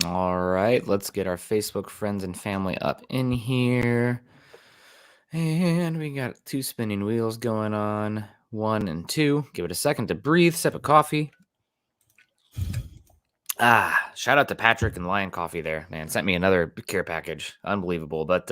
All right, let's get our Facebook friends and family up in here. And we got 2 spinning wheels going on. 1 and 2. Give it a second to breathe. Sip of coffee. Shout out to Patrick and Lion Coffee there, man. Sent me another care package. Unbelievable. But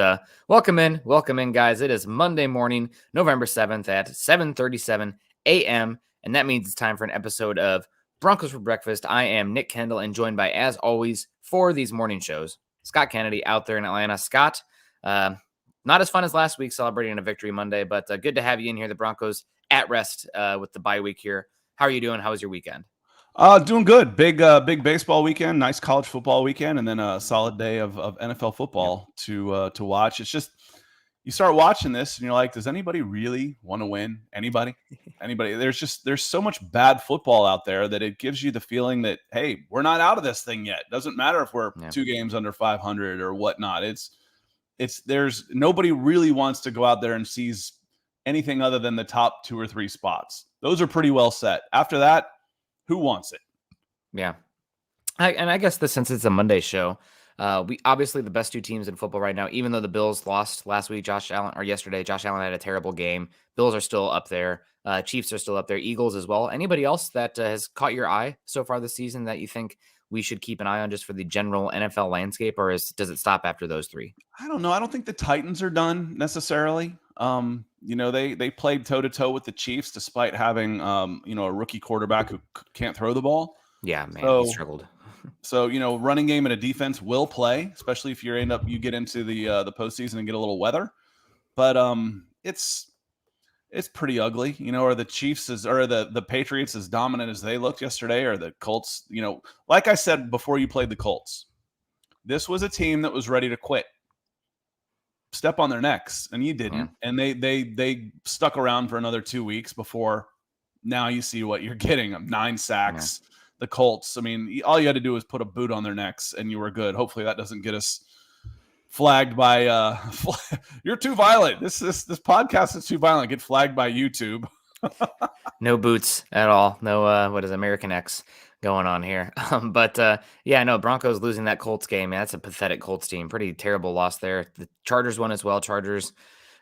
welcome in, guys. It is Monday morning, November 7th at 7:37 a.m. And that means it's time for an episode of Broncos for Breakfast. I am Nick Kendell and joined by, as always, for these morning shows, Scott Kennedy out there in Atlanta. Scott, not as fun as last week celebrating a victory Monday, but good to have you in here. The Broncos at rest with the bye week here. How are you doing? How was your weekend? Doing good. Big baseball weekend, nice college football weekend, and then a solid day of NFL football to watch. It's just you start watching this and you're like, does anybody really want to win? Anybody? There's so much bad football out there that it gives you the feeling that, hey, we're not out of this thing yet. Doesn't matter if we're 2 games under 500 or whatnot. There's nobody really wants to go out there and seize anything other than the top 2 or 3 spots. Those are pretty well set. After that, who wants it? Yeah. I guess since it's a Monday show, we obviously the best 2 teams in football right now, even though the Bills lost last week, yesterday, Josh Allen had a terrible game. Bills are still up there. Chiefs are still up there. Eagles as well. Anybody else that has caught your eye so far this season that you think we should keep an eye on just for the general NFL landscape, or does it stop after those 3? I don't know. I don't think the Titans are done necessarily. They played toe-to-toe with the Chiefs despite having, a rookie quarterback who can't throw the ball. Yeah, man, he struggled. So, running game and a defense will play, especially if you get into the postseason and get a little weather. But it's pretty ugly. Are the Chiefs or the Patriots as dominant as they looked yesterday, or the Colts? Like I said before you played the Colts, this was a team that was ready to quit. Step on their necks, and you didn't. Yeah. And they stuck around for another 2 weeks before now you see what you're getting. 9 sacks. Yeah. The Colts, I mean, all you had to do was put a boot on their necks and you were good. Hopefully that doesn't get us flagged by you're too violent. This podcast is too violent. Get flagged by YouTube. No boots at all. No what is American X going on here. Broncos losing that Colts game. Man, that's a pathetic Colts team. Pretty terrible loss there. The Chargers won as well. Chargers,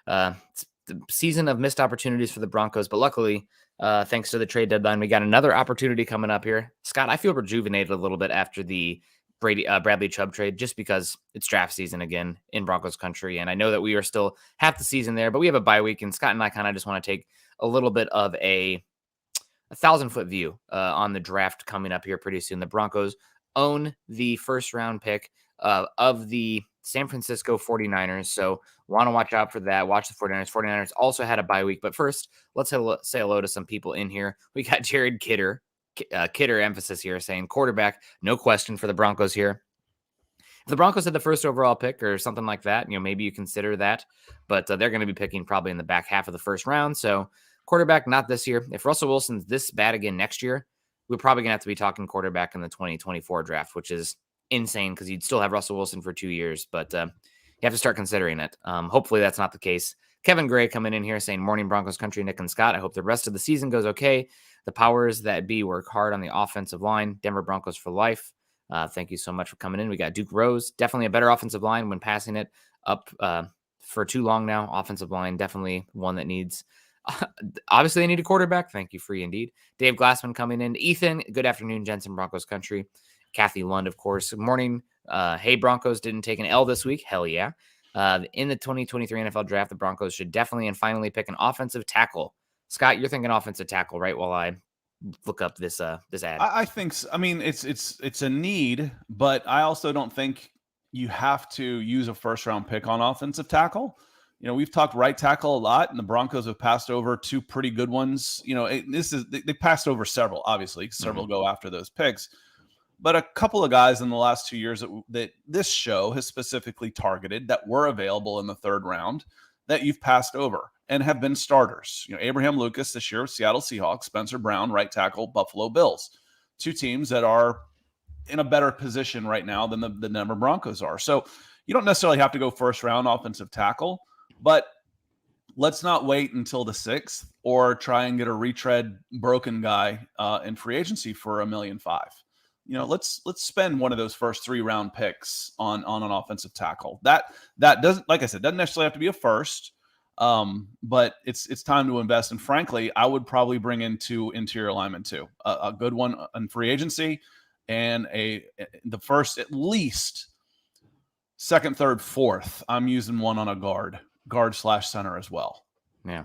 it's the season of missed opportunities for the Broncos, but luckily, thanks to the trade deadline, we got another opportunity coming up here. Scott, I feel rejuvenated a little bit after the Bradley Chubb trade, just because it's draft season again in Broncos country, and I know that we are still half the season there, but we have a bye week, and Scott and I kind of just want to take a little bit of a 1,000-foot view on the draft coming up here pretty soon. The Broncos own the first-round pick of the San Francisco 49ers, so want to watch out for that. Watch the 49ers. 49ers also had a bye week, but first, let's say hello to some people in here. We got Jared Kidder emphasis here, saying quarterback, no question for the Broncos here. If the Broncos had the first overall pick or something like that, maybe you consider that, but they're going to be picking probably in the back half of the first round, so quarterback, not this year. If Russell Wilson's this bad again next year, we're probably going to have to be talking quarterback in the 2024 draft, which is insane because you'd still have Russell Wilson for 2 years, but you have to start considering it. Hopefully that's not the case. Kevin Gray coming in here saying, morning Broncos country, Nick and Scott. I hope the rest of the season goes okay. The powers that be work hard on the offensive line. Denver Broncos for life. Thank you so much for coming in. We got Duke Rose. Definitely a better offensive line when passing it up for too long now. Offensive line, definitely one that needs... obviously, they need a quarterback. Thank you, free indeed. Dave Glassman coming in. Ethan, good afternoon, Jensen Broncos country. Kathy Lund, of course. Good morning. Hey, Broncos didn't take an L this week. Hell yeah. In the 2023 NFL draft, the Broncos should definitely and finally pick an offensive tackle. Scott, you're thinking offensive tackle, right? While I look up this ad. I think so. I mean, it's a need, but I also don't think you have to use a first-round pick on offensive tackle. We've talked right tackle a lot, and the Broncos have passed over 2 pretty good ones. They passed over several, obviously. Several go after those picks. But a couple of guys in the last 2 years that this show has specifically targeted that were available in the 3rd round that you've passed over and have been starters. Abraham Lucas this year, Seattle Seahawks, Spencer Brown, right tackle, Buffalo Bills. 2 teams that are in a better position right now than the Denver Broncos are. So you don't necessarily have to go first round offensive tackle, but let's not wait until the 6th or try and get a retread broken guy in free agency for $1.5 million. let's spend one of those first 3-round picks on an offensive tackle. That doesn't, like I said, doesn't necessarily have to be a first, but it's time to invest. And frankly, I would probably bring in 2 interior linemen too, a good one in free agency, and the first at least second, third, fourth. I'm using one on a guard/center as well. Yeah.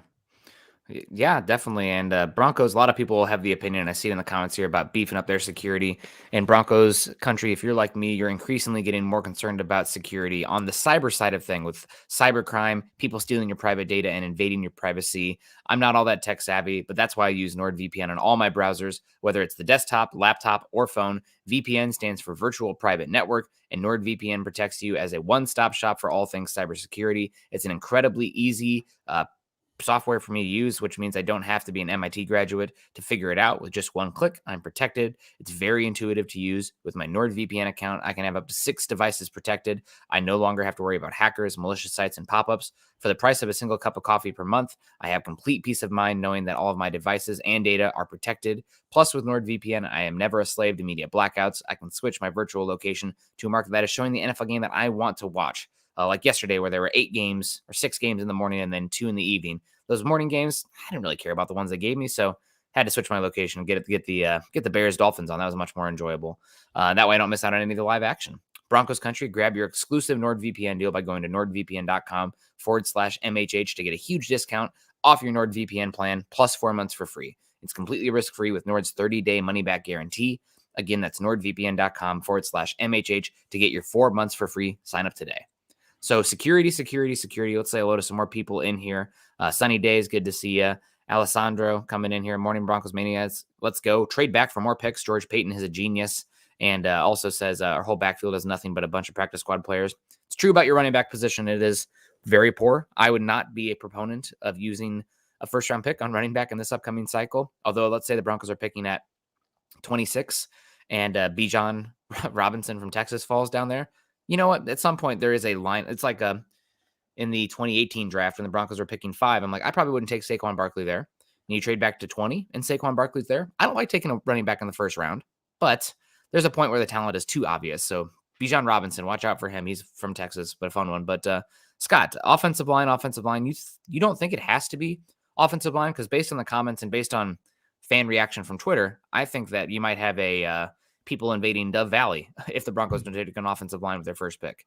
Yeah, definitely. And Broncos, a lot of people have the opinion, I see it in the comments here, about beefing up their security. In Broncos country, if you're like me, you're increasingly getting more concerned about security on the cyber side of thing, with cybercrime, people stealing your private data and invading your privacy. I'm not all that tech savvy, but that's why I use NordVPN on all my browsers, whether it's the desktop, laptop, or phone. VPN stands for Virtual Private Network, and NordVPN protects you as a one-stop shop for all things cybersecurity. It's an incredibly easy software for me to use, which means I don't have to be an MIT graduate to figure it out. With just one click, I'm protected. It's very intuitive to use. With my NordVPN account, I can have up to 6 devices protected. I no longer have to worry about hackers, malicious sites, and pop-ups. For the price of a single cup of coffee per month, I have complete peace of mind knowing that all of my devices and data are protected. Plus, with NordVPN, I am never a slave to media blackouts. I can switch my virtual location to a market that is showing the NFL game that I want to watch. Like yesterday, where there were 8 games or 6 games in the morning and then 2 in the evening. Those morning games, I didn't really care about the ones they gave me, so had to switch my location and get the Bears Dolphins on. That was much more enjoyable. That way, I don't miss out on any of the live action. Broncos country, grab your exclusive NordVPN deal by going to nordvpn.com/MHH to get a huge discount off your NordVPN plan, plus 4 months for free. It's completely risk-free with Nord's 30-day money-back guarantee. Again, that's nordvpn.com/MHH to get your 4 months for free. Sign up today. So security. Let's say hello to some more people in here. Sunny Days, good to see you. Alessandro coming in here. Morning Broncos Maniacs. Let's go. Trade back for more picks. George Paton is a genius. And also says our whole backfield is nothing but a bunch of practice squad players. It's true about your running back position. It is very poor. I would not be a proponent of using a first-round pick on running back in this upcoming cycle. Although, let's say the Broncos are picking at 26 and Bijan Robinson from Texas falls down there. You know what? At some point, there is a line. It's like in the 2018 draft when the Broncos were picking 5. I'm like, I probably wouldn't take Saquon Barkley there. And you trade back to 20 and Saquon Barkley's there. I don't like taking a running back in the first round, but there's a point where the talent is too obvious. So Bijan Robinson, watch out for him. He's from Texas, but a fun one. But Scott, offensive line. You don't think it has to be offensive line? Because based on the comments and based on fan reaction from Twitter, I think that you might have a people invading Dove Valley if the Broncos don't take an offensive line with their first pick.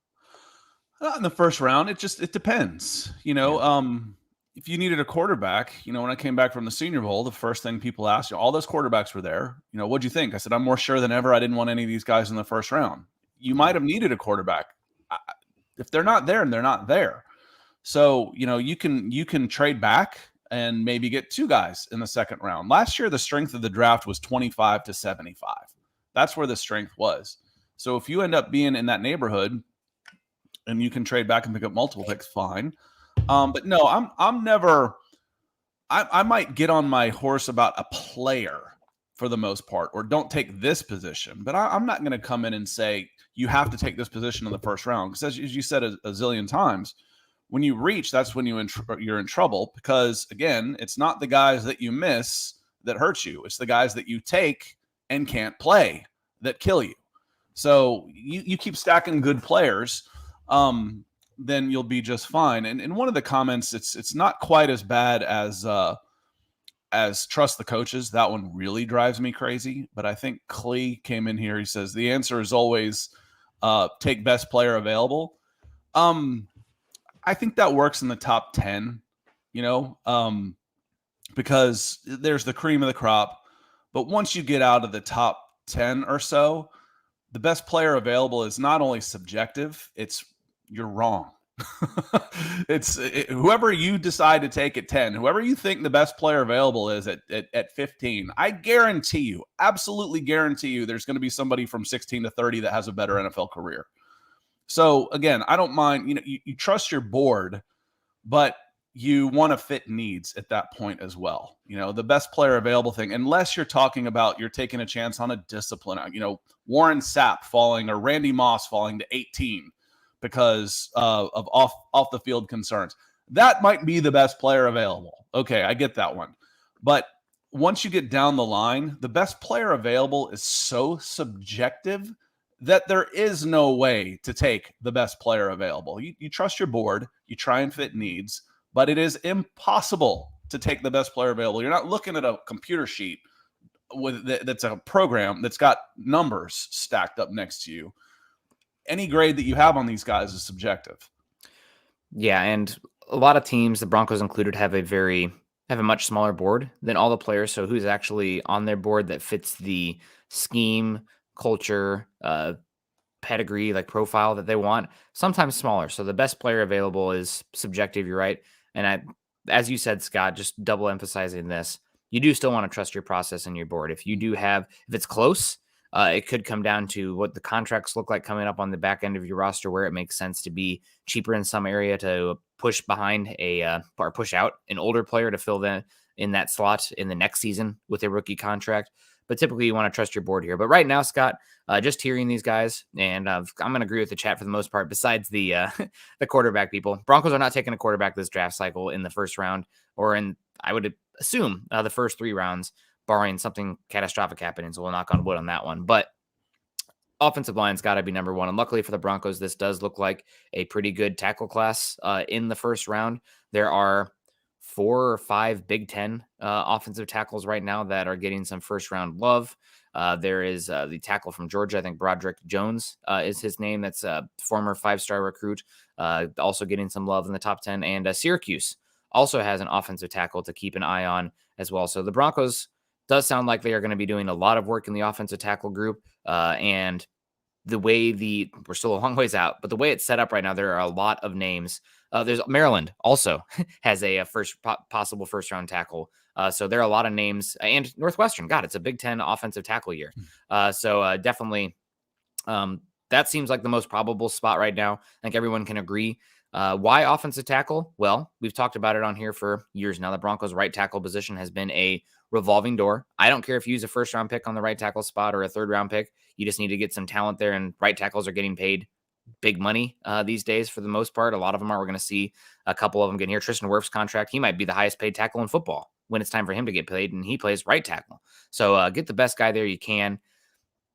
Not in the first round. It depends. If you needed a quarterback, when I came back from the Senior Bowl, the first thing people asked, all those quarterbacks were there. What'd you think? I said, I'm more sure than ever. I didn't want any of these guys in the first round. You might have needed a quarterback. If they're not there, and they're not there. So, you can trade back and maybe get 2 guys in the second round. Last year, the strength of the draft was 25 to 75. That's where the strength was. So if you end up being in that neighborhood and you can trade back and pick up multiple picks, fine. But no, I might get on my horse about a player for the most part, or don't take this position. But I'm not going to come in and say you have to take this position in the first round. Because as you said a zillion times, when you reach, that's when you're in trouble. Because again, it's not the guys that you miss that hurt you. It's the guys that you take and can't play that kill you. So you keep stacking good players, then you'll be just fine. And in one of the comments, it's not quite as bad as trust the coaches. That one really drives me crazy. But I think Clee came in here. He says the answer is always take best player available. I think that works in the top 10, because there's the cream of the crop. But once you get out of the top 10 or so, the best player available is not only subjective, you're wrong. Whoever you decide to take at 10, whoever you think the best player available is at 15, I guarantee you, absolutely guarantee you, there's going to be somebody from 16 to 30 that has a better NFL career. So again, I don't mind, you trust your board, but you want to fit needs at that point as well. The best player available thing, unless you're talking about you're taking a chance on a discipline, Warren Sapp falling or Randy Moss falling to 18 because of off the field concerns. That might be the best player available. Okay, I get that one. But once you get down the line, the best player available is so subjective that there is no way to take the best player available. You trust your board, you try and fit needs, but it is impossible to take the best player available. You're not looking at a computer sheet that's a program that's got numbers stacked up next to you. Any grade that you have on these guys is subjective. Yeah, and a lot of teams, the Broncos included, have a much smaller board than all the players. So who's actually on their board that fits the scheme, culture, pedigree, like profile that they want, sometimes smaller. So the best player available is subjective. You're right. And as you said, Scott, just double emphasizing this, you do still want to trust your process and your board. If it's close, it could come down to what the contracts look like coming up on the back end of your roster, where it makes sense to be cheaper in some area to push behind or push out an older player to fill in that slot in the next season with a rookie contract. But typically you want to trust your board here. But right now, Scott, just hearing these guys, and I'm going to agree with the chat for the most part, besides the the quarterback people. Broncos are not taking a quarterback this draft cycle in the first round, or I would assume, the first 3 rounds, barring something catastrophic happening. So we'll knock on wood on that one. But offensive line's got to be number one. And luckily for the Broncos, this does look like a pretty good tackle class in the first round. There are 4 or 5 Big Ten offensive tackles right now that are getting some first round love. There is the tackle from Georgia, I think Broderick Jones is his name. That's a former 5-star recruit, also getting some love in the top 10. And Syracuse also has an offensive tackle to keep an eye on as well. So the Broncos does sound like they are going to be doing a lot of work in the offensive tackle group. And the way we're still a long ways out, but the way it's set up right now, there are a lot of names. There's Maryland also has a possible first round tackle. So there are a lot of names, and Northwestern, God, it's a Big Ten offensive tackle year. So definitely that seems like the most probable spot right now. I think everyone can agree. Why offensive tackle? Well, we've talked about it on here for years now. The Broncos' right tackle position has been a revolving door. I don't care if you use a first round pick on the right tackle spot or a third round pick. You just need to get some talent there, and right tackles are getting paid big money these days for the most part. A lot of them are. We're going to see a couple of them getting here. Tristan Wirfs' contract, he might be the highest paid tackle in football when it's time for him to get paid, and he plays right tackle. So get the best guy there you can.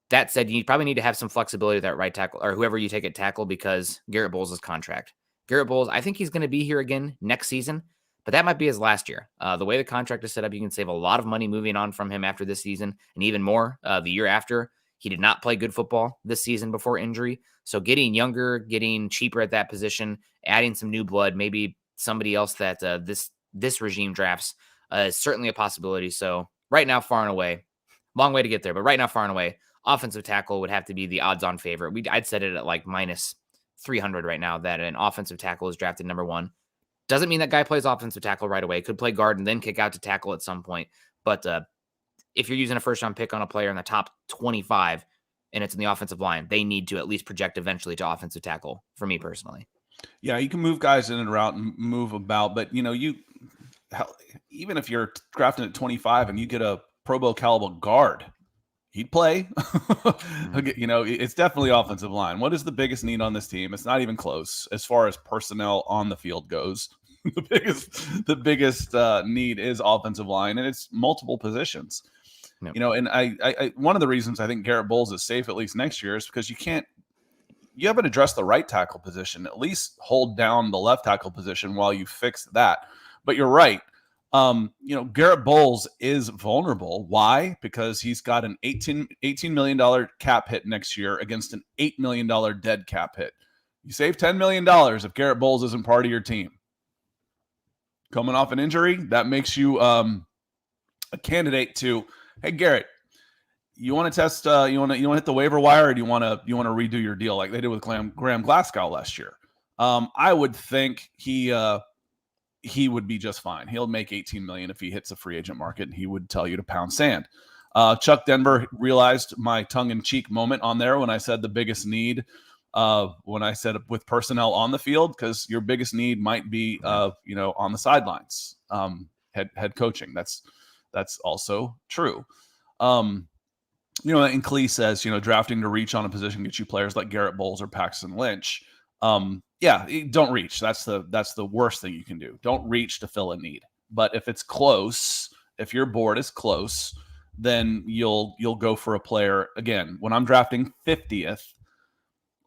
That said, you probably need to have some flexibility with that right tackle, or whoever you take at tackle, because Garrett Bowles' contract. Garrett Bowles, I think he's going to be here again next season, but that might be his last year. The way the contract is set up, you can save a lot of money moving on from him after this season, and even more the year after. He did not play good football this season before injury. So getting younger, getting cheaper at that position, adding some new blood, maybe somebody else that this regime drafts is certainly a possibility. So right now, far and away, long way to get there, but right now, far and away, offensive tackle would have to be the odds-on favorite. I'd set it at like minus 300 right now that an offensive tackle is drafted number 1. Doesn't mean that guy plays offensive tackle right away. Could play guard and then kick out to tackle at some point. But if you're using a first-round pick on a player in the top 25 and it's in the offensive line, they need to at least project eventually to offensive tackle, for me personally. Yeah, you can move guys in and out and move about, but even if you're drafting at 25 and you get a Pro Bowl caliber guard, he'd play. It's definitely offensive line. What is the biggest need on this team? It's not even close as far as personnel on the field goes. The biggest need is offensive line, and it's multiple positions. Yep. And I one of the reasons I think Garrett Bowles is safe at least next year is because you haven't addressed the right tackle position. At least hold down the left tackle position while you fix that. But you're right. Garrett Bowles is vulnerable. Why? Because he's got an $18 million cap hit next year against an $8 million dead cap hit. You save $10 million if Garrett Bowles isn't part of your team. Coming off an injury, that makes you a candidate to, hey, Garrett, you want to test, you want to hit the waiver wire, or do you want to redo your deal like they did with Graham Glasgow last year? I would think he would be just fine. He'll make $18 million if he hits the free agent market, and he would tell you to pound sand. Chuck Denver realized my tongue-in-cheek moment on there when I said the biggest need, when I said with personnel on the field, because your biggest need might be, on the sidelines, head coaching. That's also true. And Clee says, drafting to reach on a position gets you players like Garrett Bowles or Paxton Lynch. Don't reach. That's the worst thing you can do. Don't reach to fill a need. But if it's close if your board is close, then you'll go for a player. Again, when I'm drafting 50th,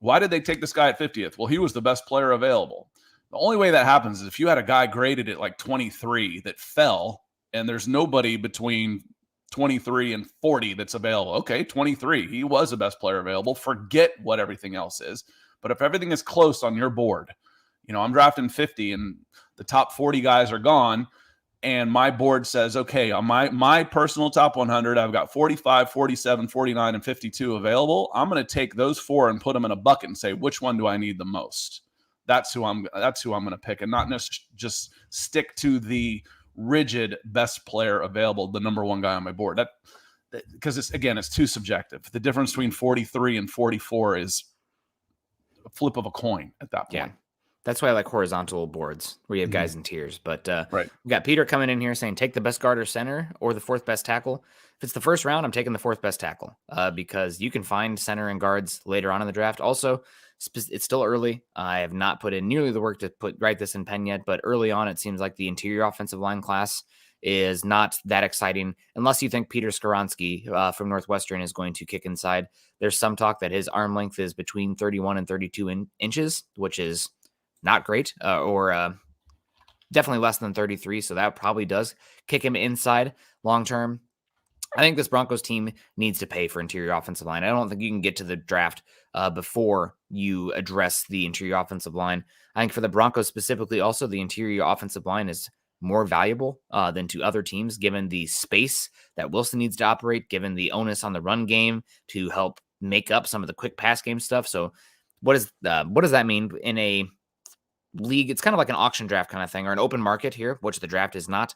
why did they take this guy at 50th? Well, he was the best player available. The only way that happens is if you had a guy graded at like 23 that fell, and there's nobody between 23 and 40 that's available. Okay, 23, he was the best player available. Forget what everything else is. But if everything is close on your board, I'm drafting 50 and the top 40 guys are gone, and my board says, okay, on my personal top 100, I've got 45, 47, 49, and 52 available. I'm going to take those 4 and put them in a bucket and say, which one do I need the most? That's who I'm going to pick, and not just stick to the rigid best player available, the number one guy on my board. Because it's too subjective. The difference between 43 and 44 is a flip of a coin at that point. Yeah. That's why I like horizontal boards where you have guys in tiers. But right. We got Peter coming in here saying, take the best guard or center or the 4th best tackle. If it's the 1st round, I'm taking the 4th best tackle because you can find center and guards later on in the draft. Also, it's still early. I have not put in nearly the work to write this in pen yet, but early on, it seems like the interior offensive line class is not that exciting unless you think Peter Skoronski from Northwestern is going to kick inside. There's some talk that his arm length is between 31 and 32 inches, which is not great, or definitely less than 33. So that probably does kick him inside long term. I think this Broncos team needs to pay for interior offensive line. I don't think you can get to the draft before you address the interior offensive line. I think for the Broncos specifically, also the interior offensive line is more valuable than to other teams, given the space that Wilson needs to operate, given the onus on the run game to help make up some of the quick pass game stuff. So what does that mean in a league? It's kind of like an auction draft kind of thing, or an open market here, which the draft is not.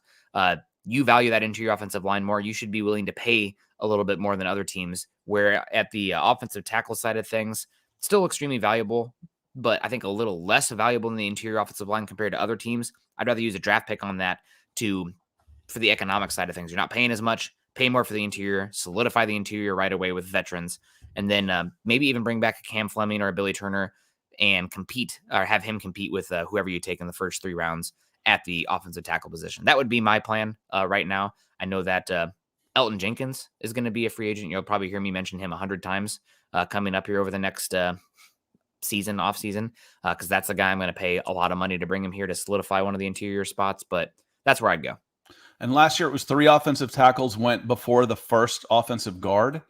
You value that interior offensive line more. You should be willing to pay a little bit more than other teams, where at the offensive tackle side of things, still extremely valuable, but I think a little less valuable in the interior offensive line compared to other teams. I'd rather use a draft pick on that for the economic side of things. You're not paying as much, pay more for the interior, solidify the interior right away with veterans, and then maybe even bring back a Cam Fleming or a Billy Turner and compete, or have him compete with whoever you take in the first 3 rounds at the offensive tackle position. That would be my plan right now. I know that Elton Jenkins is going to be a free agent. You'll probably hear me mention him 100 times coming up here over the next off season, because that's the guy I'm going to pay a lot of money to bring him here to solidify one of the interior spots. But that's where I'd go. And last year it was 3 offensive tackles went before the first offensive guard.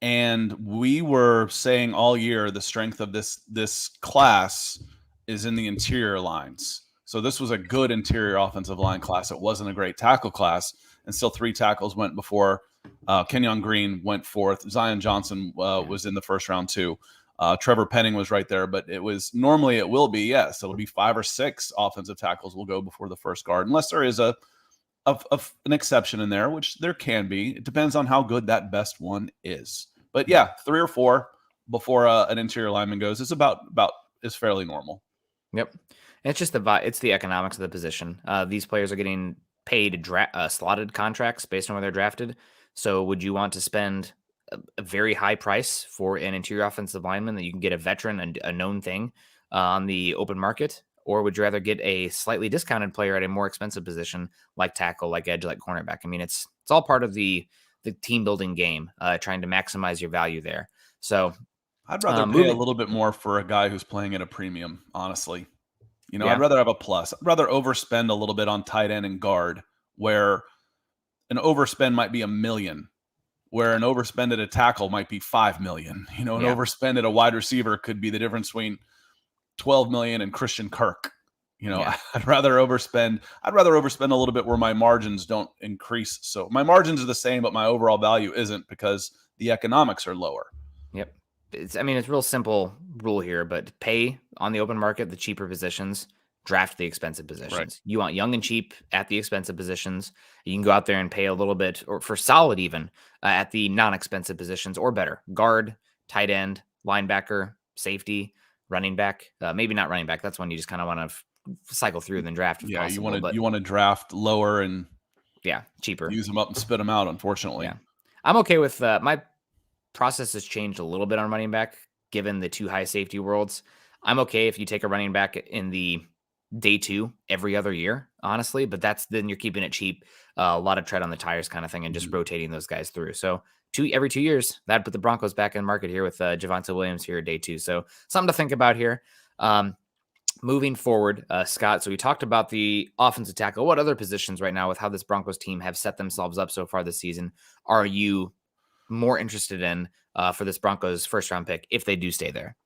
And we were saying all year the strength of this class is in the interior lines. So this was a good interior offensive line class. It wasn't a great tackle class. And still 3 tackles went before. Kenyon Green went 4th. Zion Johnson was in the 1st round too. Trevor Penning was right there. But it will be, yes, it'll be 5 or 6 offensive tackles will go before the first guard, unless there is an exception in there, which there can be. It depends on how good that best one is. But yeah, 3 or 4 before an interior lineman goes is fairly normal. Yep. It's just it's the economics of the position. These players are getting paid slotted contracts based on where they're drafted. So would you want to spend a very high price for an interior offensive lineman that you can get a veteran and a known thing on the open market? Or would you rather get a slightly discounted player at a more expensive position like tackle, like edge, like cornerback? I mean, it's all part of the team building game, trying to maximize your value there. So I'd rather pay a little bit more for a guy who's playing at a premium, honestly. Yeah. I'd rather have a plus. I'd rather overspend a little bit on tight end and guard, where an overspend might be $1 million, where an overspend at a tackle might be $5 million. An overspend at a wide receiver could be the difference between $12 million and Christian Kirk. I'd rather overspend a little bit where my margins don't increase. So my margins are the same, but my overall value isn't, because the economics are lower. Yep. It's real simple rule here, but pay on the open market the cheaper positions, draft the expensive positions. Right. You want young and cheap at the expensive positions. You can go out there and pay a little bit, or for solid even, at the non-expensive positions, or better. Guard, tight end, linebacker, safety, running back. Maybe not running back. That's one you just kind of want to cycle through and then draft. Yeah, possible, you want to draft lower and cheaper. Use them up and spit them out, unfortunately. Yeah. I'm okay with my process has changed a little bit on running back, given the 2 high safety worlds. I'm okay if you take a running back in the day 2 every other year, honestly, but then you're keeping it cheap, a lot of tread on the tires kind of thing, and just rotating those guys through. So every 2 years, that'd put the Broncos back in market here with Javonte Williams here at day 2. So something to think about here. Moving forward, Scott, so we talked about the offensive tackle. What other positions right now with how this Broncos team have set themselves up so far this season are you more interested in for this Broncos first round pick if they do stay there?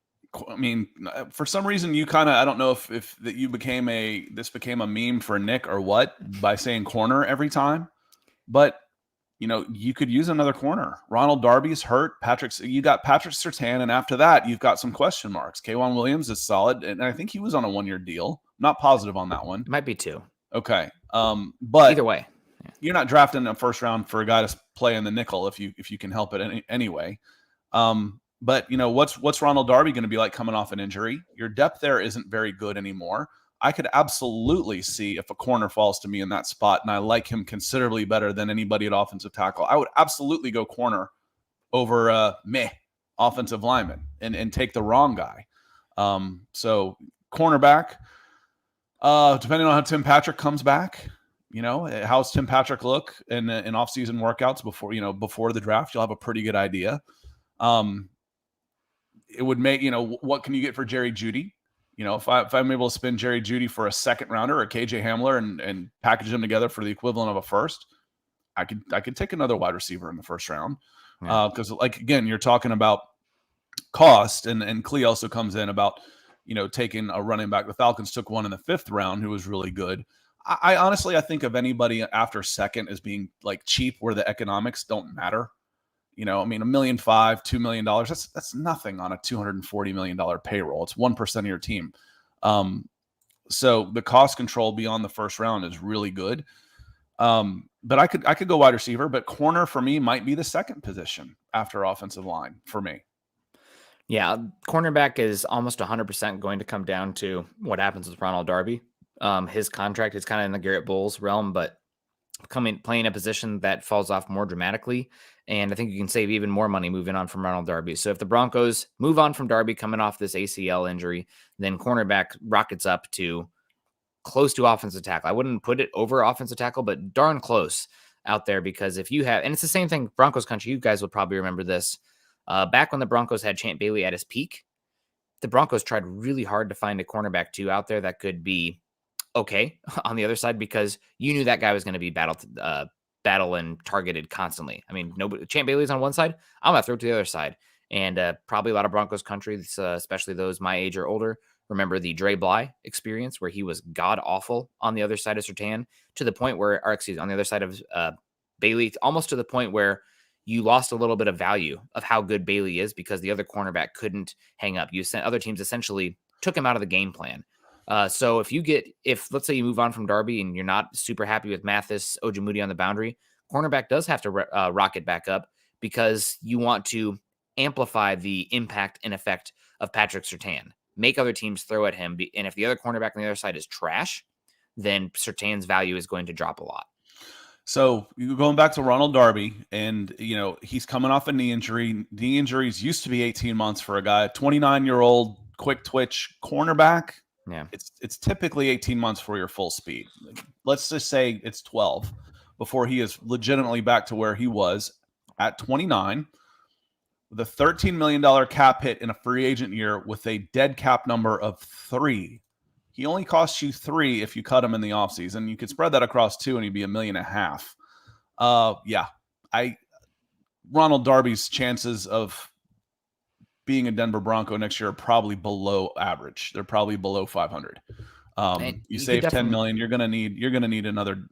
I mean, for some reason, you kind of, I don't know if that you this became a meme for Nick or what by saying corner every time, but you could use another corner. Ronald Darby's hurt. You got Patrick Surtain, and after that, you've got some question marks. K'Wan Williams is solid, and I think he was on a 1-year deal. Not positive on that one. It might be 2. Okay. But either way, you're not drafting a first round for a guy to play in the nickel if you can help it anyway. But what's Ronald Darby going to be like coming off an injury? Your depth there isn't very good anymore. I could absolutely see if a corner falls to me in that spot, and I like him considerably better than anybody at offensive tackle. I would absolutely go corner over offensive lineman and take the wrong guy. So cornerback, depending on how Tim Patrick comes back, how's Tim Patrick look in off-season workouts before the draft? You'll have a pretty good idea. It would make, what can you get for Jerry Jeudy? If I'm able to spin Jerry Jeudy for a second rounder or KJ Hamler and package them together for the equivalent of a first, I could take another wide receiver in the first round. Because again, you're talking about cost, and Clee also comes in about, taking a running back. The Falcons took one in the 5th round who was really good. I honestly, I think of anybody after second as being like cheap where the economics don't matter. $1.5 million, $2 million, that's nothing on a $240 million payroll. It's 1% of your team. So the cost control beyond the first round is really good. But I could go wide receiver, but corner for me might be the second position after offensive line for me. Yeah, cornerback is almost 100% going to come down to what happens with Ronald Darby. His contract is kind of in the Garrett Bowles realm, but playing a position that falls off more dramatically. And I think you can save even more money moving on from Ronald Darby. So if the Broncos move on from Darby coming off this ACL injury, then cornerback rockets up to close to offensive tackle. I wouldn't put it over offensive tackle, but darn close out there, because if you have, and it's the same thing, Broncos country, you guys will probably remember this. Back when the Broncos had Champ Bailey at his peak, the Broncos tried really hard to find a cornerback too out there that could be okay on the other side, because you knew that guy was going to be battle and targeted constantly. I mean, Champ Bailey's on one side, I'm going to throw it to the other side. And probably a lot of Broncos country, especially those my age or older, remember the Dre Bly experience where he was god awful on the other side of Surtain, to the point where, on the other side of Bailey, almost to the point where you lost a little bit of value of how good Bailey is because the other cornerback couldn't hang up. Other teams essentially took him out of the game plan. So if let's say you move on from Darby and you're not super happy with Mathis, Ojemudia on the boundary, cornerback does have to rocket back up, because you want to amplify the impact and effect of Patrick Surtain. Make other teams throw at him. And if the other cornerback on the other side is trash, then Surtain's value is going to drop a lot. So going back to Ronald Darby, and he's coming off a knee injury. Knee injuries used to be 18 months for a guy, 29-year-old quick twitch cornerback. Yeah, it's typically 18 months for your full speed. Let's just say it's 12 before he is legitimately back to where he was at 29, with a $13 million cap hit in a free agent year with a dead cap number of 3. He only costs you 3 if you cut him in the offseason. You could spread that across 2 and he'd be $1.5 million. Ronald Darby's chances of being a Denver Bronco next year are probably below average. They're probably below 500. You save $10 million. You're gonna need another.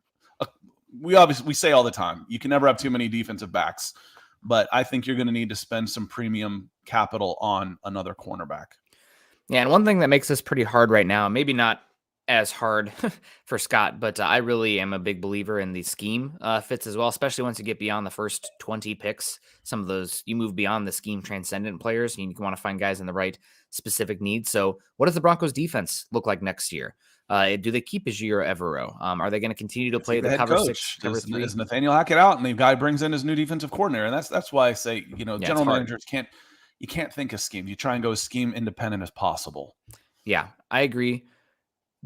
We say all the time, you can never have too many defensive backs, but I think you're going to need to spend some premium capital on another cornerback. Yeah, and one thing that makes this pretty hard right now, maybe not as hard for Scott, but I really am a big believer in the scheme fits as well, especially once you get beyond the first 20 picks. Some of those, you move beyond the scheme transcendent players. You want to find guys in the right specific needs. So what does the Broncos defense look like next year? Do they keep Ejiro Evero? Are they going to you to play the cover coach. 6, cover 3? Is Nathaniel Hackett out, and the guy brings in his new defensive coordinator, and that's why I say, general managers can't think of schemes. You try and go as scheme independent as possible. Yeah, I agree.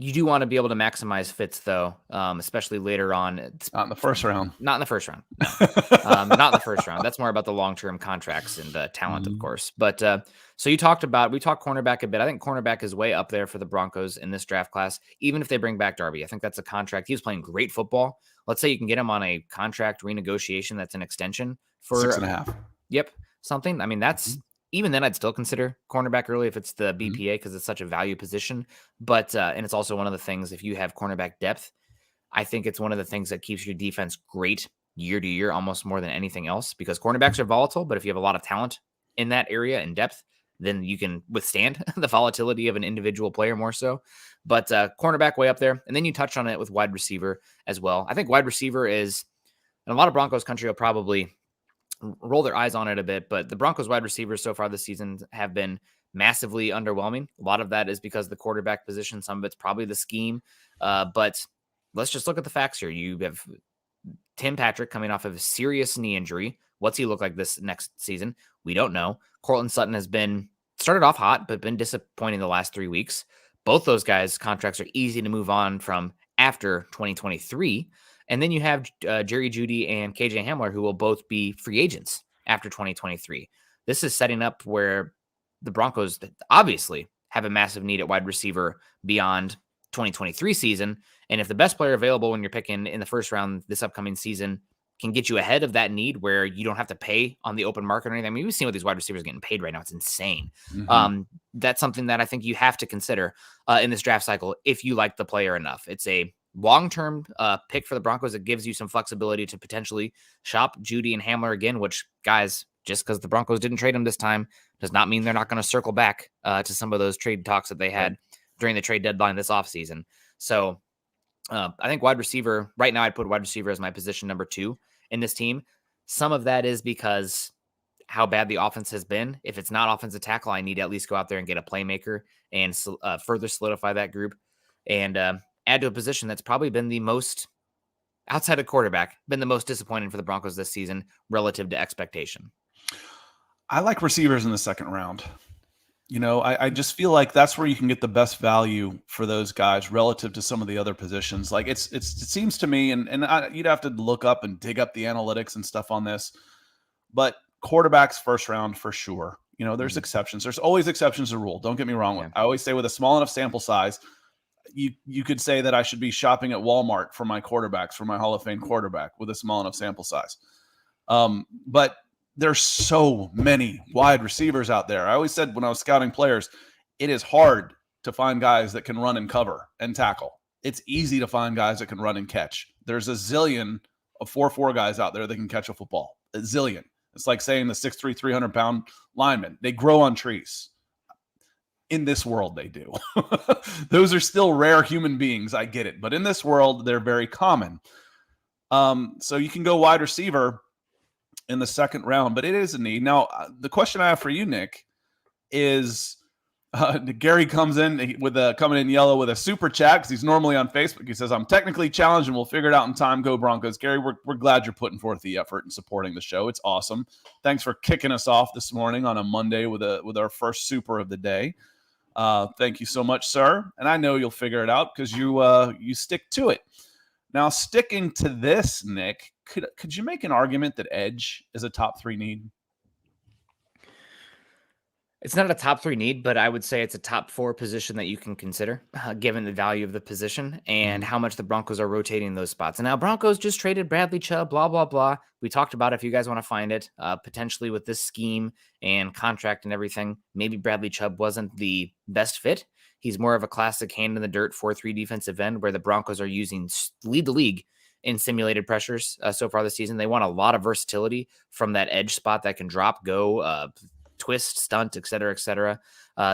You do want to be able to maximize fits, though, especially later on. Not in the first round. Not in the first round. No, not in the first round. That's more about the long-term contracts and talent, of course. But so we talked cornerback a bit. I think cornerback is way up there for the Broncos in this draft class, even if they bring back Darby. I think that's a contract. He was playing great football. Let's say you can get him on a contract renegotiation that's an extension for 6.5. Yep, something. I mean, that's even then I'd still consider cornerback early if it's the BPA because it's such a value position. But and it's also one of the things, if you have cornerback depth, I think it's one of the things that keeps your defense great year to year, almost more than anything else, because cornerbacks are volatile. But if you have a lot of talent in that area and depth, then you can withstand the volatility of an individual player more so. But cornerback way up there. And then you touch on it with wide receiver as well. I think wide receiver is, and a lot of Broncos country will probably roll their eyes on it a bit, but the Broncos wide receivers so far this season have been massively underwhelming. A lot of that is because of the quarterback position. Some of it's probably the scheme. But let's just look at the facts here. You have Tim Patrick coming off of a serious knee injury. What's he look like this next season? We don't know. Cortland Sutton has been started off hot, but been disappointing the last 3 weeks. Both those guys' contracts are easy to move on from after 2023. And then you have Jerry Jeudy and KJ Hamler, who will both be free agents after 2023. This is setting up where the Broncos obviously have a massive need at wide receiver beyond 2023 season. And if the best player available when you're picking in the first round this upcoming season can get you ahead of that need where you don't have to pay on the open market or anything. I mean, we've seen what these wide receivers getting paid right now. It's insane. That's something that I think you have to consider in this draft cycle if you like the player enough. It's a long-term pick for the Broncos. It gives you some flexibility to potentially shop Jeudy and Hamler again, which, guys, just because the Broncos didn't trade them this time does not mean they're not going to circle back to some of those trade talks that they had during the trade deadline this offseason. So I think wide receiver, right now I'd put wide receiver as my position number 2 in this team. Some of that is because how bad the offense has been. If it's not offensive tackle, I need to at least go out there and get a playmaker and further solidify that group and add to a position that's probably been the most, outside of quarterback, been the most disappointing for the Broncos this season relative to expectation. I like receivers in the second round. You know, I just feel like that's where you can get the best value for those guys relative to some of the other positions. Like it seems to me, and you'd have to look up and dig up the analytics and stuff on this, but quarterbacks first round for sure. You know, there's exceptions. There's always exceptions to the rule. Don't get me wrong. I always say with a small enough sample size, you could say that I should be shopping at Walmart for my quarterbacks, for my Hall of Fame quarterback with a small enough sample size. But there's so many wide receivers out there. I always said when I was scouting players, it is hard to find guys that can run and cover and tackle. It's easy to find guys that can run and catch. There's a zillion of 4.4 guys out there that can catch a football. A zillion. It's like saying the 6'3", 300-pound linemen. They grow on trees. In this world, they do. Those are still rare human beings. I get it. But in this world, they're very common. So you can go wide receiver in the second round, but it is a need. Now, the question I have for you, Nick, is Gary comes in coming in yellow with a super chat because he's normally on Facebook. He says, "I'm technically challenged and we'll figure it out in time. Go Broncos." Gary, we're glad you're putting forth the effort and supporting the show. It's awesome. Thanks for kicking us off this morning on a Monday with our first super of the day. Thank you so much, sir. And I know you'll figure it out because you stick to it. Now, sticking to this, Nick, could you make an argument that edge is a top 3 need? It's not a top 3 need, but I would say it's a top 4 position that you can consider, given the value of the position and how much the Broncos are rotating those spots. And now Broncos just traded Bradley Chubb, blah, blah, blah. We talked about it, if you guys want to find it, potentially with this scheme and contract and everything, maybe Bradley Chubb wasn't the best fit. He's more of a classic hand-in-the-dirt 4-3 defensive end where the Broncos are using lead the league in simulated pressures so far this season. They want a lot of versatility from that edge spot that can drop, go, twist, stunt, et cetera, et cetera.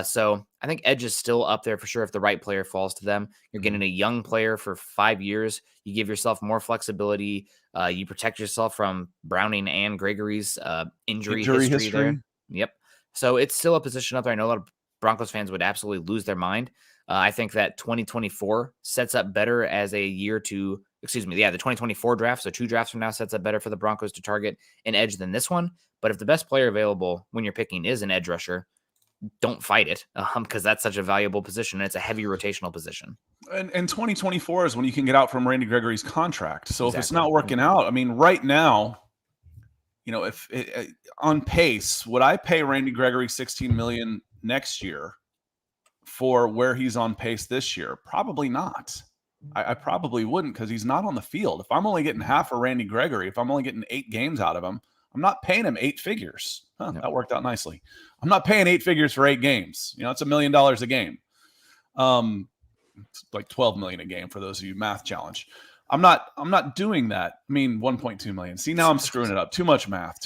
So I think edge is still up there for sure if the right player falls to them. You're getting a young player for 5 years. You give yourself more flexibility. You protect yourself from Browning and Gregory's injury history there. Yep. So it's still a position up there. I know a lot of Broncos fans would absolutely lose their mind. I think that 2024 sets up better as a year to, the 2024 draft, so 2 drafts from now, sets up better for the Broncos to target an edge than this one. But if the best player available when you're picking is an edge rusher, don't fight it because that's such a valuable position. And it's a heavy rotational position. And 2024 is when you can get out from Randy Gregory's contract. So if it's Exactly. not working out, I mean, right now, if on pace, would I pay Randy Gregory $16 million next year for where he's on pace this year? Probably not. I probably wouldn't, because he's not on the field. If I'm only getting half of Randy Gregory, if I'm only getting 8 games out of him, I'm not paying him 8 figures. No. That worked out nicely. I'm not paying 8 figures for 8 games. It's $1 million a game. It's like 12 million a game for those of you math challenge. I'm not doing that. I mean, 1.2 million. See, now I'm screwing it up. Too much math.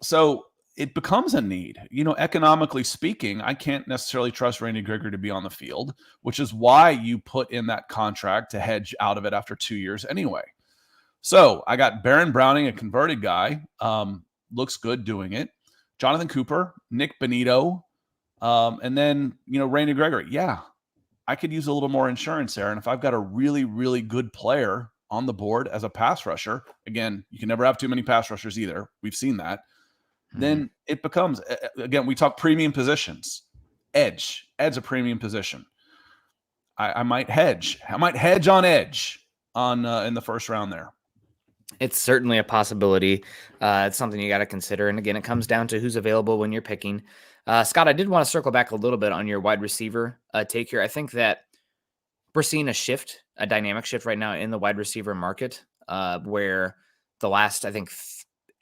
So it becomes a need. Economically speaking, I can't necessarily trust Randy Gregory to be on the field, which is why you put in that contract to hedge out of it after 2 years anyway. So I got Baron Browning, a converted guy, looks good doing it. Jonathan Cooper, Nick Benito, and then, Randy Gregory. Yeah, I could use a little more insurance there. And if I've got a really, really good player on the board as a pass rusher, again, you can never have too many pass rushers either. We've seen that. Then it becomes, again, we talk premium positions. Edge. Edge a premium position. I might hedge. I might hedge on edge in the first round there. It's certainly a possibility. It's something you got to consider. And again, it comes down to who's available when you're picking. Scott, I did want to circle back a little bit on your wide receiver take here. I think that we're seeing a dynamic shift right now in the wide receiver market, where the last, I think,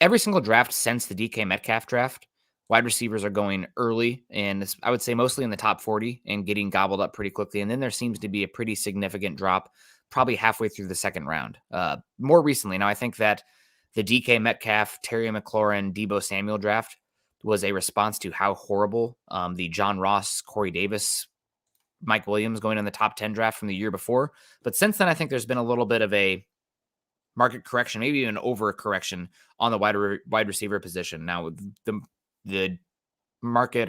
every single draft since the DK Metcalf draft, wide receivers are going early, and I would say mostly in the top 40 and getting gobbled up pretty quickly. And then there seems to be a pretty significant drop probably halfway through the second round. More recently, now I think that the DK Metcalf, Terry McLaurin, Deebo Samuel draft was a response to how horrible the John Ross, Corey Davis, Mike Williams going in the top 10 draft from the year before. But since then, I think there's been a little bit of a market correction, maybe even an overcorrection on the wide receiver position. Now, the market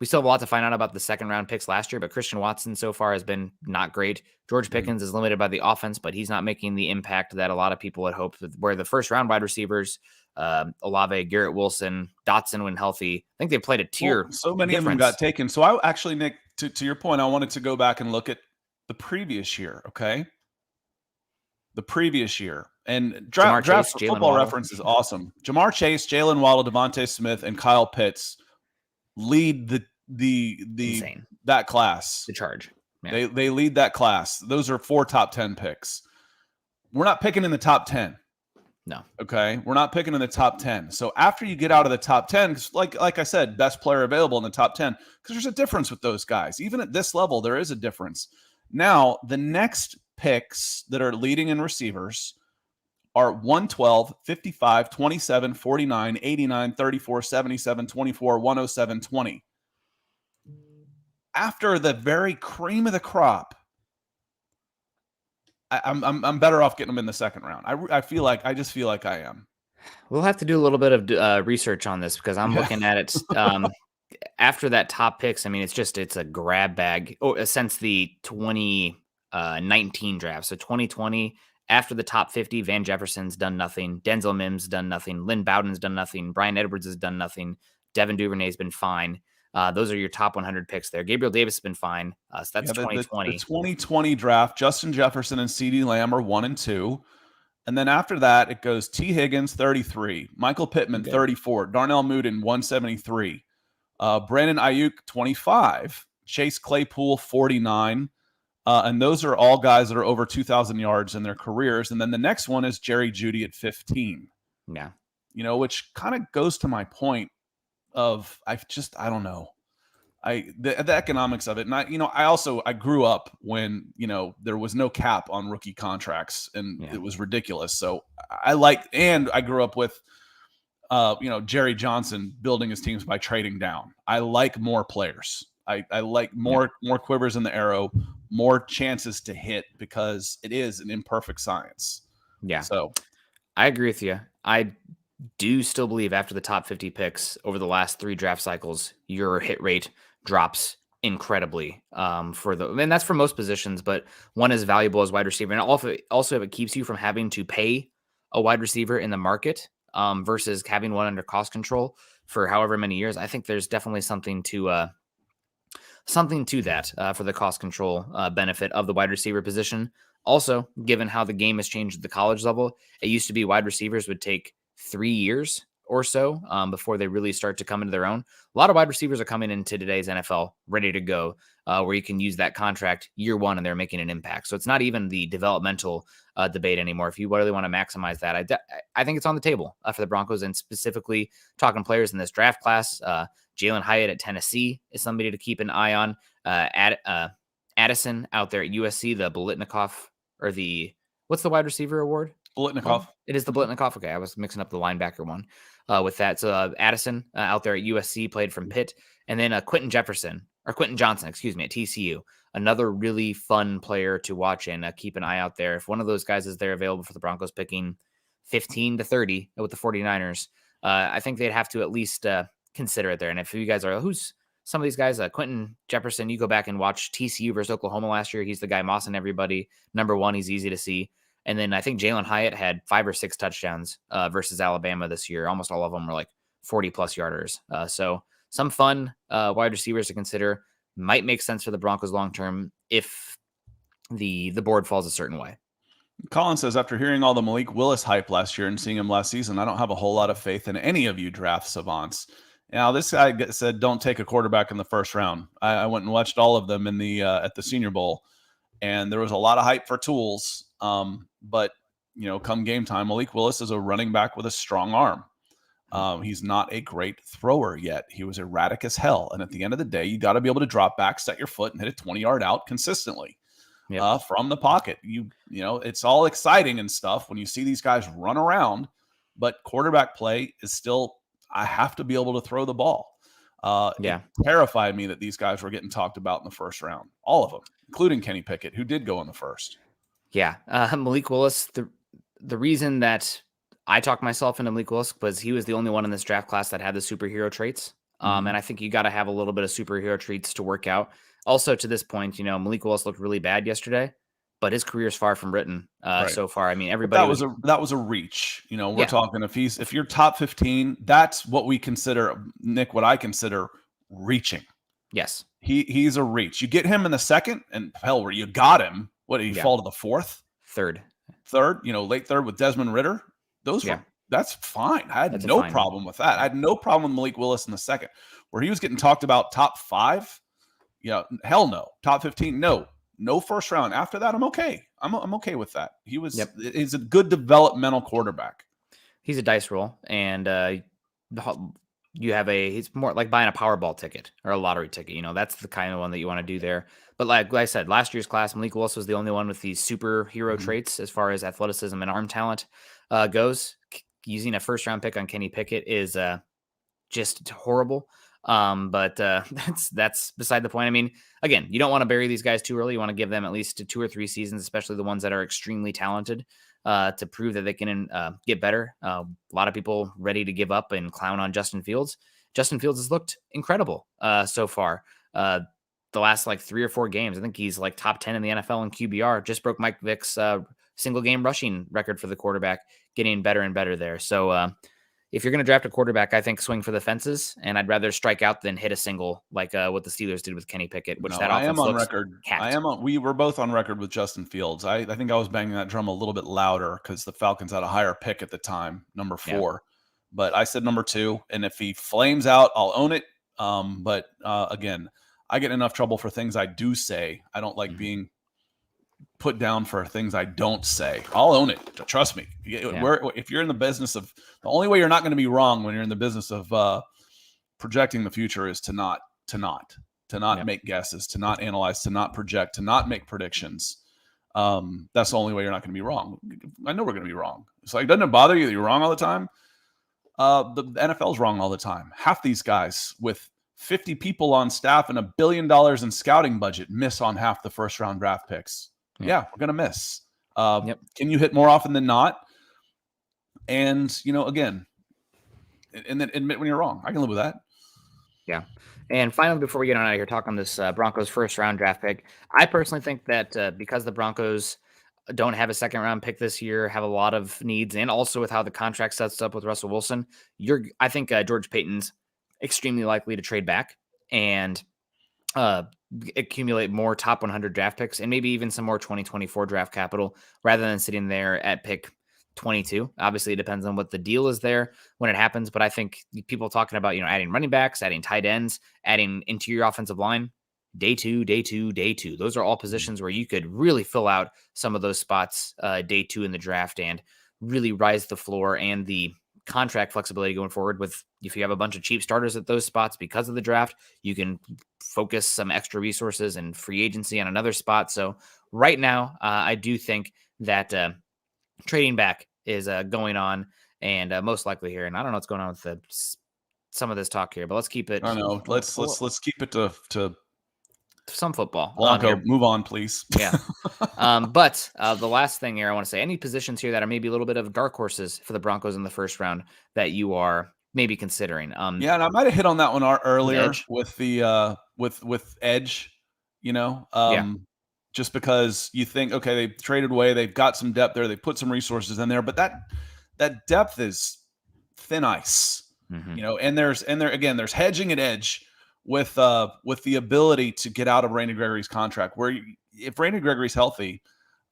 we still have a lot to find out about the second round picks last year, but Christian Watson so far has been not great. George Pickens is limited by the offense, but he's not making the impact that a lot of people had hoped. Where the first round wide receivers, Olave, Garrett Wilson, Dotson when healthy, I think they played a tier. Well, so many of them got taken. So I actually, Nick, to your point, I wanted to go back and look at the previous year. Okay. The previous year. And draft for Football Reference is awesome. Jamar Chase, Jalen Waddle, Devontae Smith, and Kyle Pitts lead that class. The charge. Yeah. They lead that class. Those are 4 top 10 picks. We're not picking in the top 10. No. Okay. We're not picking in the top 10. So after you get out of the top 10, like I said, best player available in the top 10, because there's a difference with those guys. Even at this level, there is a difference. Now, the next picks that are leading in receivers are 112, 55, 27, 49, 89, 34, 77, 24, 107, 20. After the very cream of the crop, I'm better off getting them in the second round. I just feel like I am. We'll have to do a little bit of research on this, because I'm looking at it after that top picks. I mean, it's a grab bag since the 2019 draft. So 2020, after the top 50, Van Jefferson's done nothing. Denzel Mims done nothing. Lynn Bowden's done nothing. Bryan Edwards has done nothing. Devin Duvernay's been fine. Those are your top 100 picks there. Gabriel Davis has been fine. So that's 2020. The 2020 draft, Justin Jefferson and CeeDee Lamb are 1 and 2. And then after that, it goes T. Higgins, 33. Michael Pittman, 34. Darnell Mooney, 173. Brandon Ayuk, 25. Chase Claypool, 49. And those are all guys that are over 2,000 yards in their careers. And then the next one is Jerry Jeudy at 15. Yeah. Which kind of goes to my point of I don't know. The economics of it. And I grew up when, there was no cap on rookie contracts, and it was ridiculous. So I grew up with, Jerry Johnson building his teams by trading down. I like more players. I like more quivers in the arrow, more chances to hit, because it is an imperfect science. Yeah. So I agree with you. I do still believe after the top 50 picks over the last 3 draft cycles, your hit rate drops incredibly and that's for most positions, but one is valuable as wide receiver. And also if it keeps you from having to pay a wide receiver in the market versus having one under cost control, for however many years. I think there's definitely something to that for the cost control benefit of the wide receiver position. Also, given how the game has changed at the college level, it used to be wide receivers would take 3 years or so before they really start to come into their own. A lot of wide receivers are coming into today's NFL ready to go, where you can use that contract year one and they're making an impact. So it's not even the developmental debate anymore. If you really want to maximize that, I think it's on the table for the Broncos, and specifically talking players in this draft class. Jalen Hyatt at Tennessee is somebody to keep an eye on. Addison out there at USC, the Bolitnikoff, or what's the wide receiver award? Bolitnikoff. It is the Bolitnikoff. Okay, I was mixing up the linebacker one with that. So Addison out there at USC played from Pitt, and then Quentin Johnson, at TCU. Another really fun player to watch and keep an eye out there. If one of those guys is there available for the Broncos picking 15 to 30 with the 49ers, I think they'd have to at least consider it there. And if you guys are, who's some of these guys, Quentin Jefferson, you go back and watch TCU versus Oklahoma last year. He's the guy mossing everybody. Number one, he's easy to see. And then I think Jalen Hyatt had 5 or 6 touchdowns versus Alabama this year. Almost all of them were like 40-plus yarders. So some fun wide receivers to consider. Might make sense for the Broncos long-term if the board falls a certain way. Colin says, after hearing all the Malik Willis hype last year and seeing him last season, I don't have a whole lot of faith in any of you draft savants. Now, this guy said, don't take a quarterback in the first round. I went and watched all of them in the at the Senior Bowl, and there was a lot of hype for tools. But, come game time, Malik Willis is a running back with a strong arm. He's not a great thrower yet. He was erratic as hell. And at the end of the day, you got to be able to drop back, set your foot, and hit a 20-yard out consistently from the pocket. It's all exciting and stuff when you see these guys run around, but quarterback play is still, I have to be able to throw the ball. It terrified me that these guys were getting talked about in the first round. All of them, including Kenny Pickett, who did go in the first. Yeah. Malik Willis, the reason that I talked myself into Malik Willis was he was the only one in this draft class that had the superhero traits. And I think you got to have a little bit of superhero traits to work out. Also, to this point, Malik Willis looked really bad yesterday, but his career is far from written so far. I mean, everybody that was a reach. We're talking if you're top 15, that's what we consider, Nick, what I consider reaching. Yes. He's a reach. You get him in the second, and hell, where you got him, what did he fall to the fourth? Third, late third with Desmond Ridder. That's fine. I had no problem with that. I had no problem with Malik Willis in the second, where he was getting talked about top 5. Hell no. Top 15, no first round. After that, I'm okay. I'm okay with that. He's a good developmental quarterback. He's a dice roll, and he's more like buying a Powerball ticket or a lottery ticket. That's the kind of one that you want to do there. But like I said, last year's class, Malik Willis was the only one with these superhero traits as far as athleticism and arm talent goes. Using a first-round pick on Kenny Pickett is just horrible. But that's beside the point. I mean, again, you don't want to bury these guys too early. You want to give them at least 2 or 3 seasons, especially the ones that are extremely talented, to prove that they can get better. A lot of people ready to give up and clown on Justin Fields. Justin Fields has looked incredible so far. The last 3 or 4 games, I think he's top 10 in the NFL in QBR. Just broke Mike Vick's single game rushing record for the quarterback, getting better and better there. So if you're going to draft a quarterback, I think swing for the fences, and I'd rather strike out than hit a single what the Steelers did with Kenny Pickett, which that offense looks capped. We were both on record with Justin Fields. I think I was banging that drum a little bit louder because the Falcons had a higher pick at the time, number 4. But I said number 2, and if he flames out, I'll own it. But again, I get enough trouble for things I do say. I don't like being put down for things I don't say. I'll own it. Trust me. If you're in the business of, the only way you're not going to be wrong when you're in the business of projecting the future is to not make guesses, to not analyze, to not project, to not make predictions. That's the only way you're not going to be wrong. I know we're going to be wrong. It's doesn't it bother you that you're wrong all the time? The NFL's wrong all the time. Half these guys with 50 people on staff and $1 billion in scouting budget miss on half the first round draft picks. Yeah, we're going to miss. Can you hit more often than not? And, again, and then admit when you're wrong. I can live with that. Yeah. And finally, before we get on out of here, talk on this Broncos first round draft pick. I personally think that because the Broncos don't have a second round pick this year, have a lot of needs, and also with how the contract sets up with Russell Wilson, I think George Paton's extremely likely to trade back and uh, accumulate more top 100 draft picks and maybe even some more 2024 draft capital rather than sitting there at pick 22. Obviously, it depends on what the deal is there when it happens, but I think people talking about, adding running backs, adding tight ends, adding interior offensive line, day two, day two, day two. Those are all positions where you could really fill out some of those spots day two in the draft and really rise the floor and the contract flexibility going forward. With if you have a bunch of cheap starters at those spots because of the draft, you can focus some extra resources and free agency on another spot. So right now, I do think that trading back is going on and most likely here. And I don't know what's going on with some of this talk here, but let's keep it. I know. Let's keep it to some football. Blanco, move on, please. Yeah. But the last thing here I want to say, any positions here that are maybe a little bit of dark horses for the Broncos in the first round that you are maybe considering. Yeah, and I might have hit on that one earlier with the with edge, just because you think, okay, they traded away, they've got some depth there, they put some resources in there, but that depth is thin ice, and there's hedging at edge with the ability to get out of Randy Gregory's contract, where if Randy Gregory's healthy,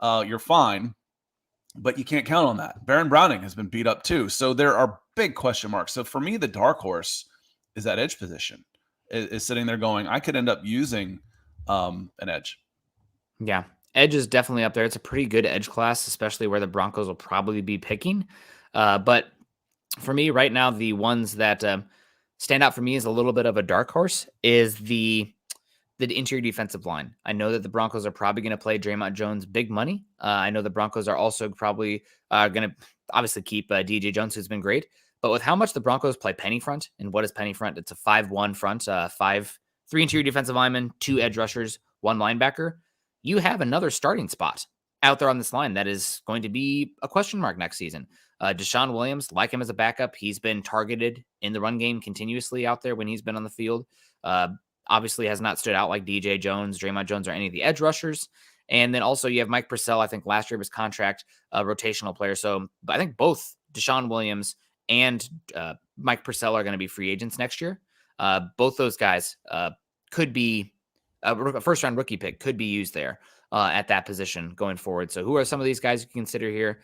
you're fine, but you can't count on that. Baron Browning has been beat up too, so there are big question marks. So for me, the dark horse is that edge position is sitting there going, I could end up using an edge. Yeah, edge is definitely up there. It's a pretty good edge class, especially where the Broncos will probably be picking. But for me right now, the ones that stand out for me as a little bit of a dark horse is the interior defensive line. I know that the Broncos are probably going to play Draymond Jones big money. I know the Broncos are also probably going to obviously keep DJ Jones, who's been great. But with how much the Broncos play penny front, and what is penny front? It's a 5-1 front, 3 interior defensive linemen, 2 edge rushers, 1 linebacker. You have another starting spot out there on this line that is going to be a question mark next season. Deshaun Williams, like him as a backup, he's been targeted in the run game continuously out there when he's been on the field. Obviously has not stood out like DJ Jones, Draymond Jones, or any of the edge rushers. And then also you have Mike Purcell, I think last year of his contract, a rotational player. So I think both Deshaun Williams and Mike Purcell are going to be free agents next year. Both those guys could be a first-round rookie pick, could be used there at that position going forward. So who are some of these guys you consider here?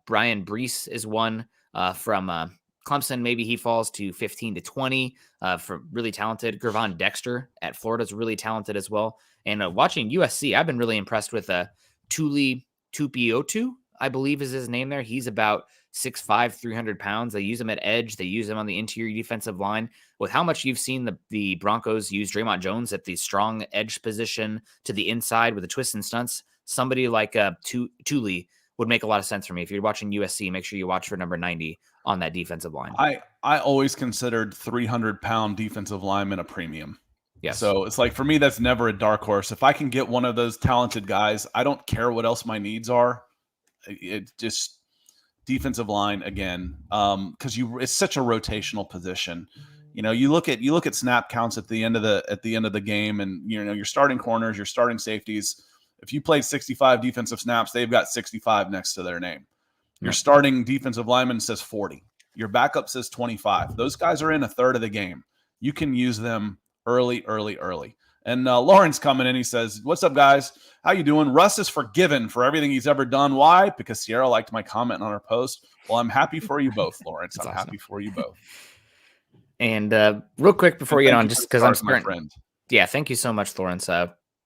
Brian Brees is one from Clemson. Maybe he falls to 15 to 20 for really talented. Gervon Dexter at Florida is really talented as well. And watching USC, I've been really impressed with Tuli Tupuotu, I believe is his name there. He's about 6'5", 300 pounds. They use him at edge. They use him on the interior defensive line. With how much you've seen the Broncos use Draymond Jones at the strong edge position to the inside with the twists and stunts, somebody like Tuli would make a lot of sense for me. If you're watching USC, make sure you watch for number 90 on that defensive line. I always considered 300-pound defensive lineman a premium. Yes. So it's like, for me, that's never a dark horse. If I can get one of those talented guys, I don't care what else my needs are. It just defensive line again, because it's such a rotational position. You look at snap counts at the end of the game, and your starting corners, your starting safeties. If you played 65 defensive snaps, they've got 65 next to their name. Your starting defensive lineman says 40. Your backup says 25. Those guys are in a third of the game. You can use them early. And Lauren's coming in. He says, "What's up, guys? How you doing? Russ is forgiven for everything he's ever done. Why? Because Sierra liked my comment on our post. Well, I'm happy for you both, Lawrence. I'm happy for you both." And real quick before you get on, just because I'm my friend. Yeah, thank you so much, Lawrence.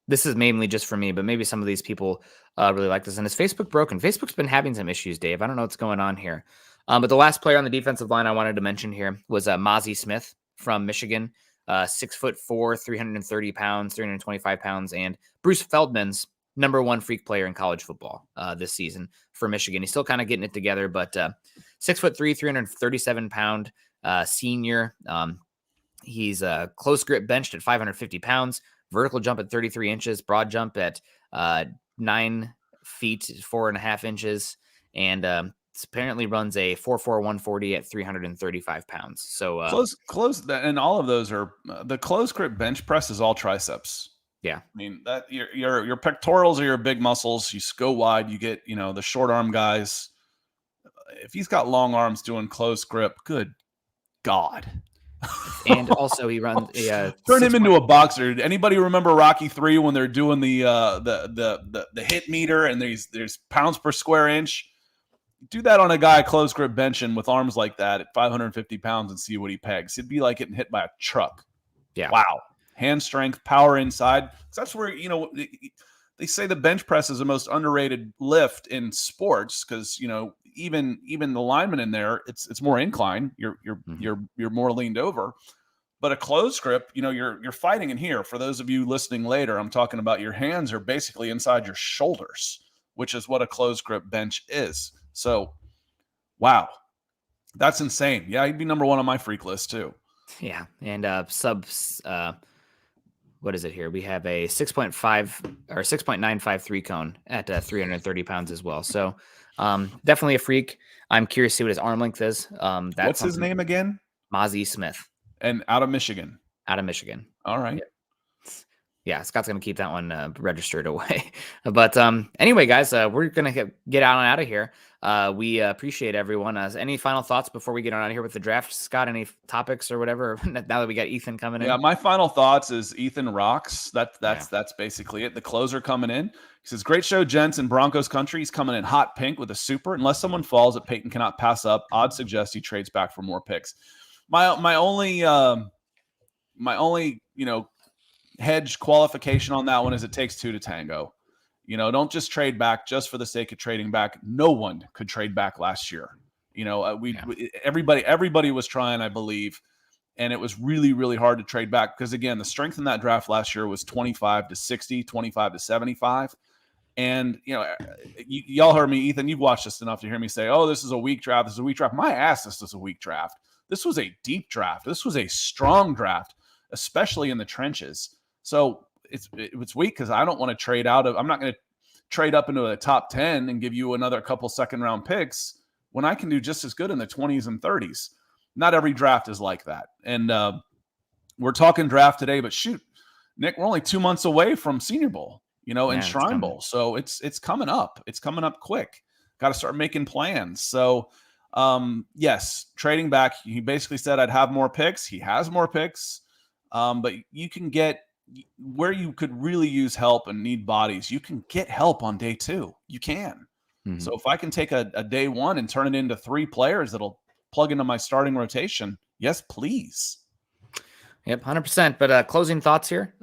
This is mainly just for me, but maybe some of these people really like this. And is Facebook broken? Facebook's been having some issues, Dave. I don't know what's going on here. But the last player on the defensive line I wanted to mention here was Mozzie Smith from Michigan, 6'4", 330 pounds, 325 pounds, and Bruce Feldman's #1 freak player in college football this season for Michigan. He's still kind of getting it together, but 6'3", 337 pound senior. He's a close grip benched at 550 pounds, vertical jump at 33 inches, broad jump at 9 feet, 4.5 inches, and apparently runs a 4.4 140 at 335 pounds. So close, and all of those are the close grip bench press is all triceps. Yeah. I mean, that your pectorals are your big muscles. You go wide, you get, the short arm guys. If he's got long arms doing close grip, good God. And also he runs a Turn him 6. into a boxer. Anybody remember Rocky 3 when they're doing the hit meter and there's pounds per square inch? Do that on a guy close grip benching with arms like that at 550 pounds and see what he pegs. It'd be like getting hit by a truck. Yeah. Wow. Hand strength, power inside. That's where, they say the bench press is the most underrated lift in sports because, even the lineman in there, it's more incline. You're more leaned over. But a close grip, you're fighting in here. For those of you listening later, I'm talking about your hands are basically inside your shoulders, which is what a close grip bench is. So, wow, that's insane. Yeah, he'd be number one on my freak list too. Yeah, and what is it here? We have a 6.5 or 6.953 cone at 330 pounds as well. So definitely a freak. I'm curious to see what his arm length is. What's his name again? Mozzie Smith. And out of Michigan. All right. Yep. Yeah, Scott's going to keep that one registered away. But anyway, guys, we're going to get out of here. We appreciate everyone. Any final thoughts before we get on out of here with the draft? Scott, any topics or whatever, now that we got Ethan coming in? Yeah, my final thoughts is Ethan rocks. That's basically it. The closer coming in. He says, great show, gents, in Broncos country. He's coming in hot pink with a super. Unless someone falls that Paton cannot pass up, odds suggest he trades back for more picks. My only hedge qualification on that one is it takes two to tango. Don't just trade back just for the sake of trading back. No one could trade back last year. Everybody was trying, I believe, and it was really, really hard to trade back because, again, the strength in that draft last year was 25 to 60, 25 to 75. And, y'all heard me, Ethan, you've watched this enough to hear me say, oh, this is a weak draft. This is a weak draft. My ass, this is a weak draft. This was a deep draft. This was a strong draft, especially in the trenches. So it's weak because I don't want to trade out of. I'm not going to trade up into a top 10 and give you another couple second round picks when I can do just as good in the 20s and 30s. Not every draft is like that. And we're talking draft today, but shoot, Nick, we're only 2 months away from Senior Bowl, and Shrine Bowl. So it's coming up. It's coming up quick. Got to start making plans. So yes, trading back. He basically said I'd have more picks. He has more picks. But you can get where you could really use help and need bodies. You can get help on day 2. You can. Mm-hmm. So if I can take a day 1 and turn it into 3 players that'll plug into my starting rotation, yes, please. Yep, 100%. But closing thoughts here.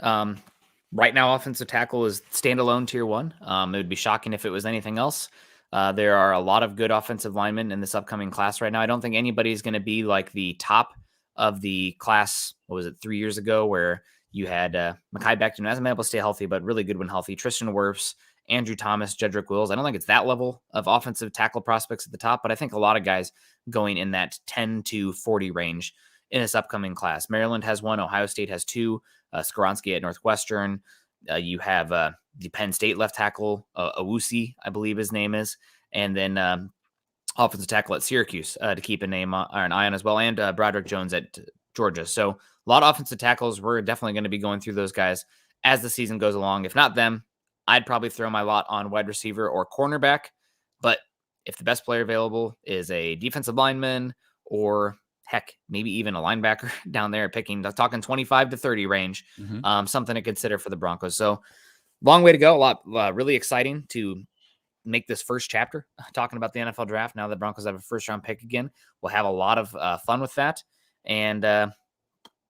Right now, offensive tackle is standalone tier 1. It would be shocking if it was anything else. There are a lot of good offensive linemen in this upcoming class right now. I don't think anybody's going to be like the top of the class. What was it, 3 years ago, where you had Mekhi Becton, who hasn't been able to stay healthy, but really good when healthy. Tristan Wirfs, Andrew Thomas, Jedrick Wills. I don't think it's that level of offensive tackle prospects at the top, but I think a lot of guys going in that 10 to 40 range in this upcoming class. Maryland has 1. Ohio State has 2. Skoronski at Northwestern. You have the Penn State left tackle, Awusi, I believe his name is. And then offensive tackle at Syracuse to keep an eye on as well. And Broderick Jones at Georgia. So a lot of offensive tackles. We're definitely going to be going through those guys as the season goes along. If not them, I'd probably throw my lot on wide receiver or cornerback. But if the best player available is a defensive lineman or heck, maybe even a linebacker down there talking 25 to 30 range, something to consider for the Broncos. So long way to go. A lot really exciting to make this first chapter talking about the NFL draft. Now the Broncos have a first round pick again. We'll have a lot of fun with that. And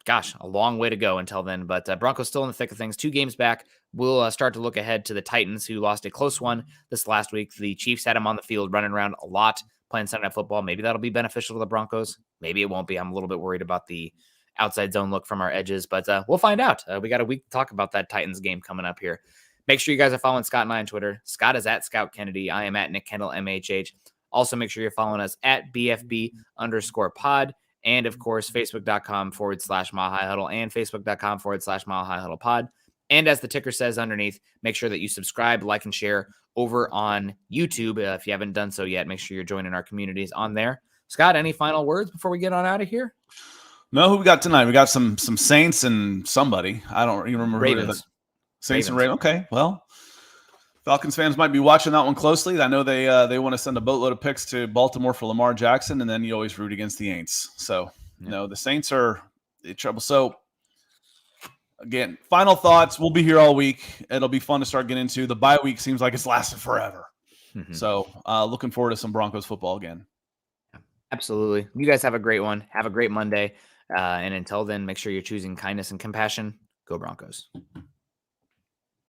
gosh, a long way to go until then. But Broncos still in the thick of things. 2 games back. We'll start to look ahead to the Titans, who lost a close one this last week. The Chiefs had him on the field running around a lot, playing Sunday Night Football. Maybe that'll be beneficial to the Broncos. Maybe it won't be. I'm a little bit worried about the outside zone look from our edges, but we'll find out. We got a week to talk about that Titans game coming up here. Make sure you guys are following Scott and I on Twitter. Scott is at Scout Kennedy. I am at Nick Kendell, MHH. Also, make sure you're following us at BFB_pod. And of course, Facebook.com/Mile High Huddle and Facebook.com/Mile High Huddle pod. And as the ticker says underneath, make sure that you subscribe, like, and share over on YouTube. If you haven't done so yet, make sure you're joining our communities on there. Scott, any final words before we get on out of here? No, who we got tonight? We got some Saints and somebody. I don't even remember. Ravens. Saints and Ravens. Okay, well, Falcons fans might be watching that one closely. I know they want to send a boatload of picks to Baltimore for Lamar Jackson, and then you always root against the Aints. So, the Saints are in trouble. So, again, final thoughts. We'll be here all week. It'll be fun to start getting into. The bye week seems like it's lasted forever. So, looking forward to some Broncos football again. Absolutely. You guys have a great one. Have a great Monday. And until then, make sure you're choosing kindness and compassion. Go Broncos.